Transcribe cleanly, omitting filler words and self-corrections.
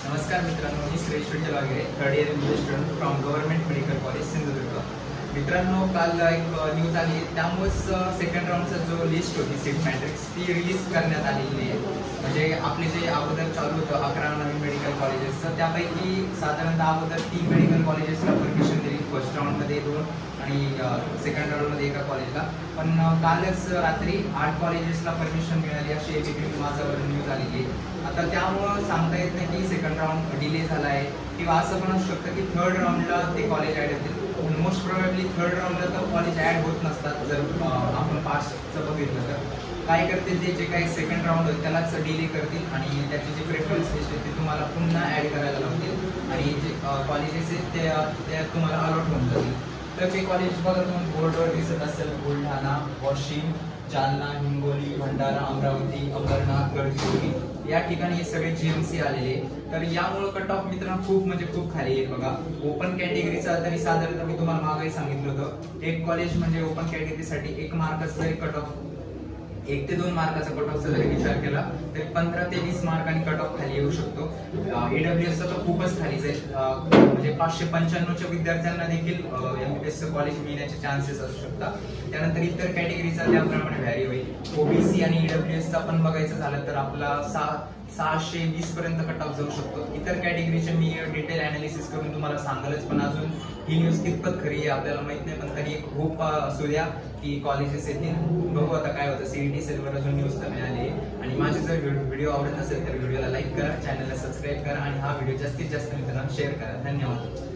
नमस्कार मित्रांनो, मी श्रेष्ठ विठ्ठल वगैरे third year English student from government medical college Sindhudurg. मित्रांनो, काल एक न्यूज आली, त्यामुळेच सेकंड राऊंडचा जो लिस्ट होती सीट मॅट्रिक्स ती रिलीज करण्यात आलेली आहे. म्हणजे आपले जे अगोदर चालू होतं 11 नवीन मेडिकल कॉलेजेसचं, त्यापैकी साधारणतः अगोदर 3 मेडिकल कॉलेजेसला परमिशन दिली, फर्स्ट राऊंडमध्ये 2 आणि सेकंड राऊंडमध्ये एका कॉलेजला. पण कालच रात्री 8 कॉलेजेसला परमिशन मिळाली अशी एक माझ्यावर न्यूज आलेली आहे. आता त्यामुळं सांगता येत नाही की सेकंड राऊंड डिले झाला आहे किंवा असं पण असू शकतं की थर्ड राऊंडला ते कॉलेज ॲड होतील. मोस्ट प्रोबॅबली थर्ड राऊंडला तर कॉलेज ॲड होत नसतात. जर आपण पास्टचं बघितलं तर काय करतील, जे काही सेकंड राऊंड होईल त्यालाच डिले करतील आणि त्याची जी प्रेफरन्स लिस्ट आहे ते तुम्हाला पुन्हा ॲड करायला लागतील आणि जे कॉलेजेस आहेत ते तुम्हाला अलॉट होऊन जातील. तर ते कॉलेज बघा तुम्ही बोर्डवर दिसत असेल, बुलढाणा, वाशिम, जालना, हिंगोली, भंडारा, अमरावती, अंबरनाथ, गडचिरोली या ठिकाणी हे सगळे GMC आलेले. तर यामुळे कट ऑफ मित्रांनो खूप खाली आहे. बघा, ओपन कॅटेगरीचा तरी साधारणतः मी तुम्हाला मागे सांगितलं होतं, एक कॉलेज म्हणजे ओपन कॅटेगरीसाठी 1 मार्काचा जरी कट ऑफ 1 ते 2 मार्काचा कट ऑफचा जरी विचार केला तरी 15 ते 20 मार्कांनी कट ऑफ खाली येऊ शकतो. AWS तर खूपच खाली जाईल. म्हणजे 595च्या विद्यार्थ्यांना देखील MBBS कॉलेज मिळण्याचे चान्सेस असू शकतात. त्यानंतर इतर कॅटेगरीचा त्याप्रमाणे व्हॅरी होईल. OBC आणि EWSचा पण बघायचं झालं तर आपला 620 पर्यंत कट ऑफ जाऊ शकतो. इतर कॅटेगरीचे मी डिटेल अनालिसिस करून तुम्हाला सांगालच, पण अजून ही न्यूज कितपत खरी आहे आपल्याला माहित नाही. पण तरी एक होप असू द्या की कॉलेजेस येतील. बघू आता काय होतं. CET सेलवर अजून न्यूज तर मिळाली आहे. आणि माझे जर व्हिडिओ आवडत असेल तर व्हिडिओला लाईक करा, चॅनलला सबस्क्राईब करा आणि हा व्हिडिओ जास्तीत जास्त मित्रांना शेअर करा. धन्यवाद.